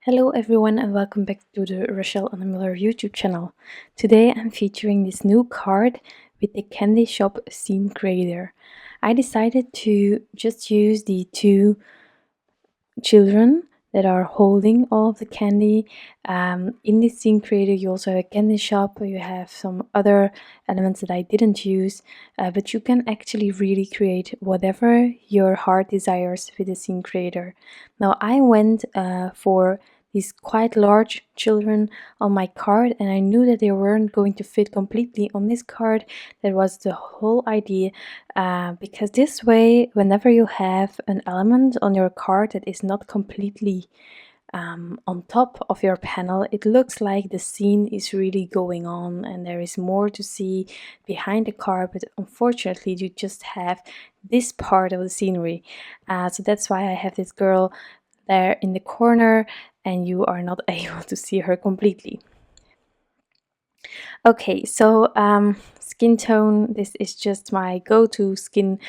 Hello everyone and welcome back to the Rachelle Anne Miller YouTube channel. Today I'm featuring this new card with the candy shop scene creator. I decided to just use the two children that are holding all of the candy. In this scene creator you also have a candy shop, you have some other elements that I didn't use, but you can actually really create whatever your heart desires with the scene creator. Now I went for these quite large children on my card, and I knew that they weren't going to fit completely on this card. That was the whole idea, because this way, whenever you have an element on your card that is not completely on top of your panel, it looks like the scene is really going on and there is more to see behind the card, but unfortunately you just have this part of the scenery. So that's why I have this girl there in the corner and you are not able to see her completely. Okay, so skin tone, this is just my go-to skin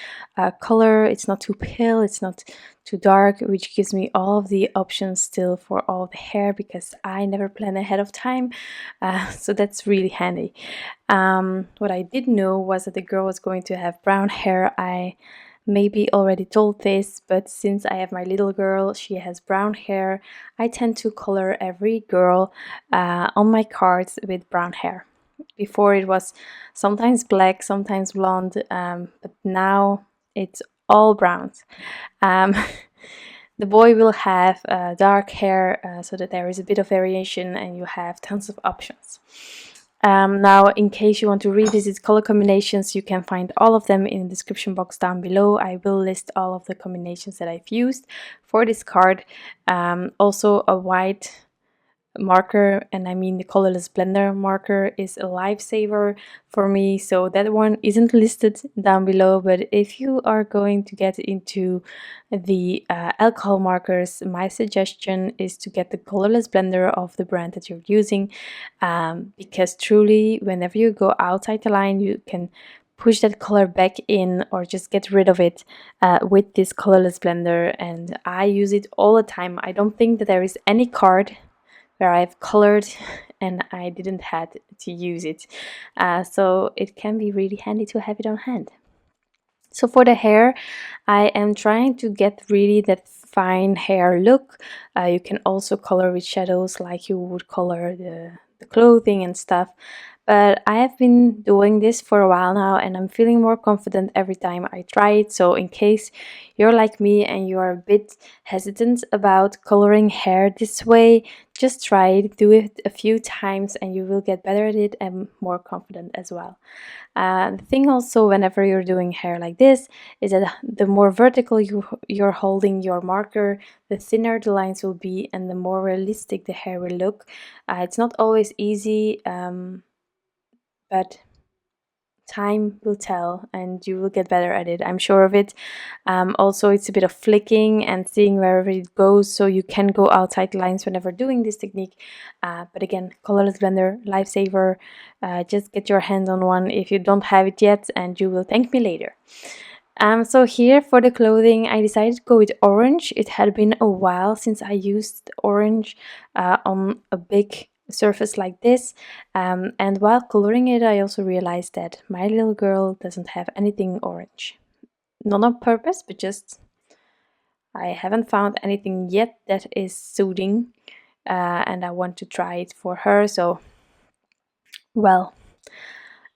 color. It's not too pale, it's not too dark, which gives me all of the options still for all the hair because I never plan ahead of time, so that's really handy. What I did know was that the girl was going to have brown hair. I maybe already told this, but since I have my little girl, she has brown hair, I tend to color every girl on my cards with brown hair. Before it was sometimes black, sometimes blonde, but now it's all browns. Um, the boy will have dark hair, so that there is a bit of variation and you have tons of options. Now, in case you want to revisit color combinations, you can find all of them in the description box down below. I will list all of the combinations that I've used for this card. Also, a white marker, and I mean the colorless blender marker, is a lifesaver for me, so that one isn't listed down below. But if you are going to get into the alcohol markers, my suggestion is to get the colorless blender of the brand that you're using, because truly whenever you go outside the line you can push that color back in or just get rid of it with this colorless blender, and I use it all the time. I don't think that there is any card where I've colored and I didn't had to use it. So it can be really handy to have it on hand. So for the hair, I am trying to get really that fine hair look. You can also color with shadows like you would color the clothing and stuff. But I have been doing this for a while now and I'm feeling more confident every time I try it. So in case you're like me and you are a bit hesitant about coloring hair this way, just try it, do it a few times and you will get better at it and more confident as well. The thing also whenever you're doing hair like this is that the more vertical you're holding your marker, the thinner the lines will be and the more realistic the hair will look. It's not always easy, but time will tell and you will get better at it, I'm sure of it. Also, it's a bit of flicking and seeing wherever it goes, so you can go outside lines whenever doing this technique. But again, colorless blender, lifesaver. Just get your hand on one if you don't have it yet and you will thank me later. So here for the clothing, I decided to go with orange. It had been a while since I used orange on a big surface like this, and while coloring it I also realized that my little girl doesn't have anything orange. Not on purpose, but just I haven't found anything yet that is suiting, and I want to try it for her. So well,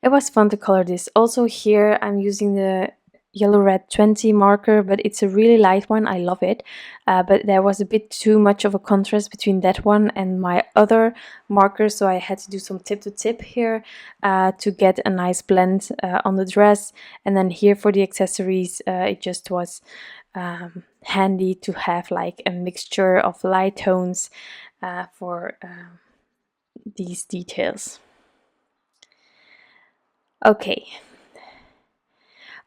it was fun to color this. Also here I'm using the yellow red 20 marker, but it's a really light one. I love it, but there was a bit too much of a contrast between that one and my other marker, so I had to do some tip to tip here to get a nice blend on the dress. And then here for the accessories, it just was handy to have like a mixture of light tones for these details. Okay.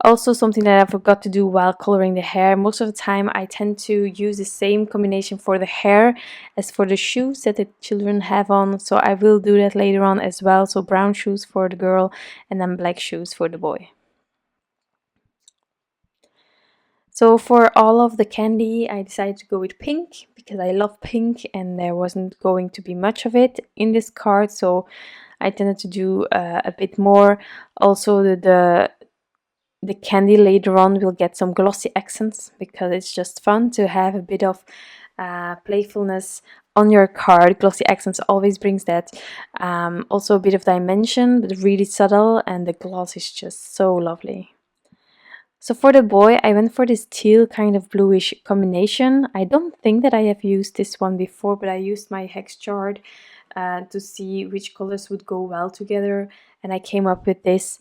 Also, something that I forgot to do while coloring the hair, most of the time I tend to use the same combination for the hair as for the shoes that the children have on, so I will do that later on as well. So brown shoes for the girl and then black shoes for the boy. So for all of the candy, I decided to go with pink because I love pink and there wasn't going to be much of it in this card, so I tended to do a bit more. Also, the candy later on will get some glossy accents because it's just fun to have a bit of playfulness on your card. Glossy accents always brings that. Also a bit of dimension, but really subtle, and the gloss is just so lovely. So for the boy, I went for this teal kind of bluish combination. I don't think that I have used this one before, but I used my hex chart to see which colors would go well together, and I came up with this,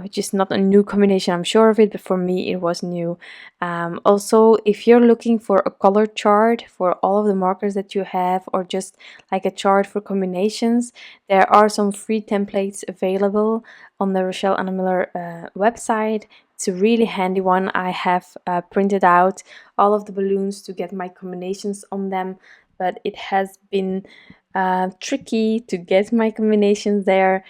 which is not a new combination, I'm sure of it, but for me it was new. Also, if you're looking for a color chart for all of the markers that you have, or just like a chart for combinations, there are some free templates available on the Rachelle Anne Miller website. It's a really handy one. I have printed out all of the balloons to get my combinations on them, but it has been tricky to get my combinations there.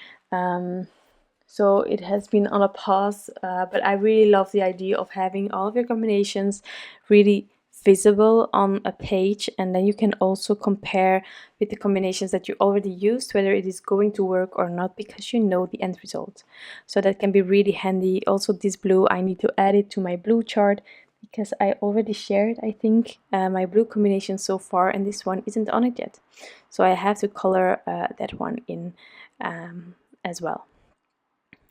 So it has been on a pause, but I really love the idea of having all of your combinations really visible on a page, and then you can also compare with the combinations that you already used whether it is going to work or not, because you know the end result. So that can be really handy. Also, this blue, I need to add it to my blue chart because I already shared, I think, my blue combination so far, and this one isn't on it yet, so I have to color that one in as well.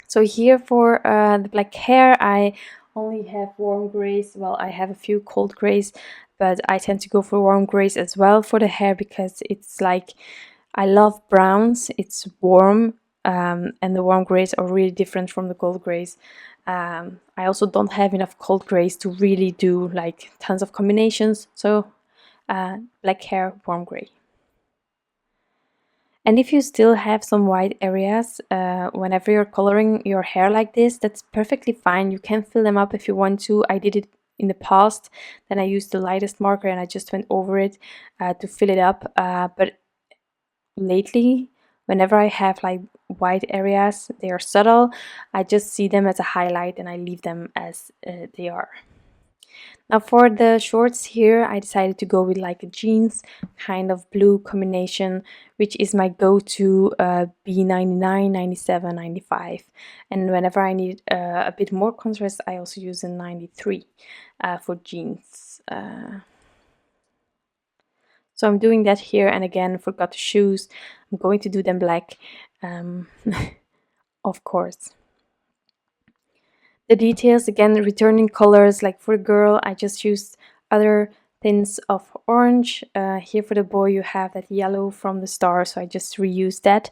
So here for the black hair, I only have warm grays. Well, I have a few cold grays, but I tend to go for warm grays as well for the hair because it's like, I love browns, it's warm, and the warm grays are really different from the cold grays. I also don't have enough cold grays to really do like tons of combinations, so black hair, warm gray. And if you still have some white areas, whenever you're coloring your hair like this, that's perfectly fine. You can fill them up if you want to. I did it in the past, then I used the lightest marker and I just went over it to fill it up. But lately, whenever I have like white areas, they are subtle, I just see them as a highlight and I leave them as they are. Now for the shorts here, I decided to go with like a jeans kind of blue combination, which is my go-to B99, 97, 95. And whenever I need a bit more contrast, I also use a 93 for jeans. So I'm doing that here, and again, forgot the shoes. I'm going to do them black, of course. The details, again, returning colors, like for the girl I just used other tints of orange. Here for the boy you have that yellow from the star, so I just reused that.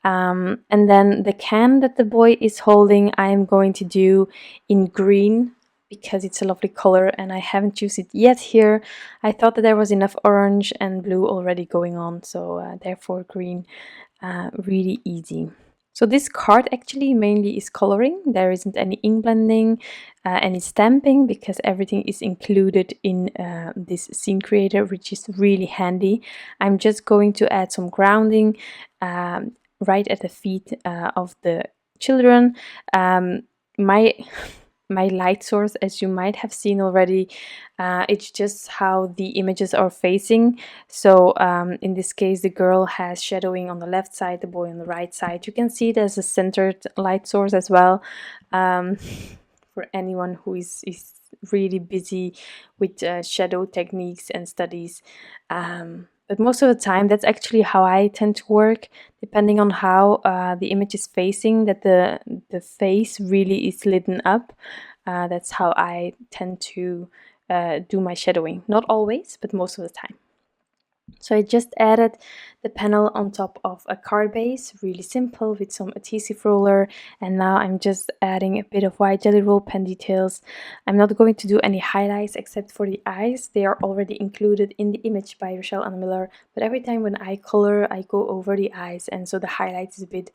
And then the can that the boy is holding I am going to do in green because it's a lovely color and I haven't used it yet here. I thought that there was enough orange and blue already going on, so therefore green, really easy. So this card actually mainly is coloring. There isn't any ink blending, any stamping, because everything is included in this scene creator, which is really handy. I'm just going to add some grounding right at the feet of the children. My my light source, as you might have seen already, it's just how the images are facing. So in this case the girl has shadowing on the left side, the boy on the right side. You can see there's a centered light source as well, for anyone who is really busy with shadow techniques and studies. But most of the time that's actually how I tend to work, depending on how the image is facing, that the face really is lit up. That's how I tend to do my shadowing. Not always, but most of the time. So I just added the panel on top of a card base, really simple, with some adhesive roller, and now I'm just adding a bit of white jelly roll pen details. I'm not going to do any highlights except for the eyes. They are already included in the image by Rachelle Anne Miller, but every time when I color I go over the eyes, and so the highlight is a bit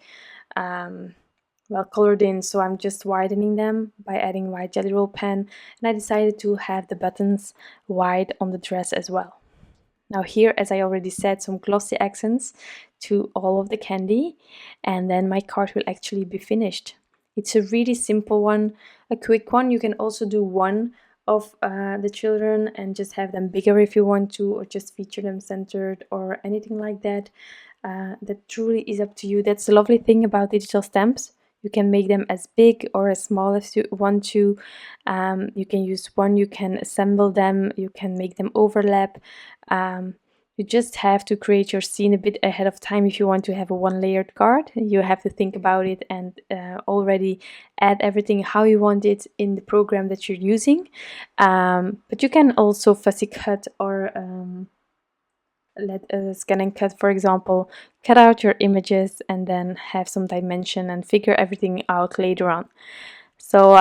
well colored in, so I'm just widening them by adding white jelly roll pen, and I decided to have the buttons wide on the dress as well. Now here, as I already said, some glossy accents to all of the candy, and then my card will actually be finished. It's a really simple one, a quick one. You can also do one of the children and just have them bigger if you want to, or just feature them centered or anything like that. That truly is up to you. That's the lovely thing about digital stamps. You can make them as big or as small as you want to. You can use one, you can assemble them, you can make them overlap. You just have to create your scene a bit ahead of time if you want to have a one-layered card. You have to think about it and already add everything how you want it in the program that you're using. But you can also fussy cut or let scan and cut, for example, cut out your images and then have some dimension and figure everything out later on. So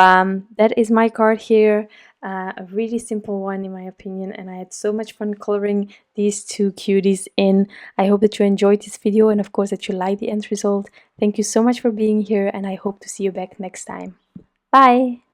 that is my card here, a really simple one in my opinion, and I had so much fun coloring these two cuties in. I hope that you enjoyed this video and of course that you like the end result. Thank you so much for being here, and I hope to see you back next time. Bye!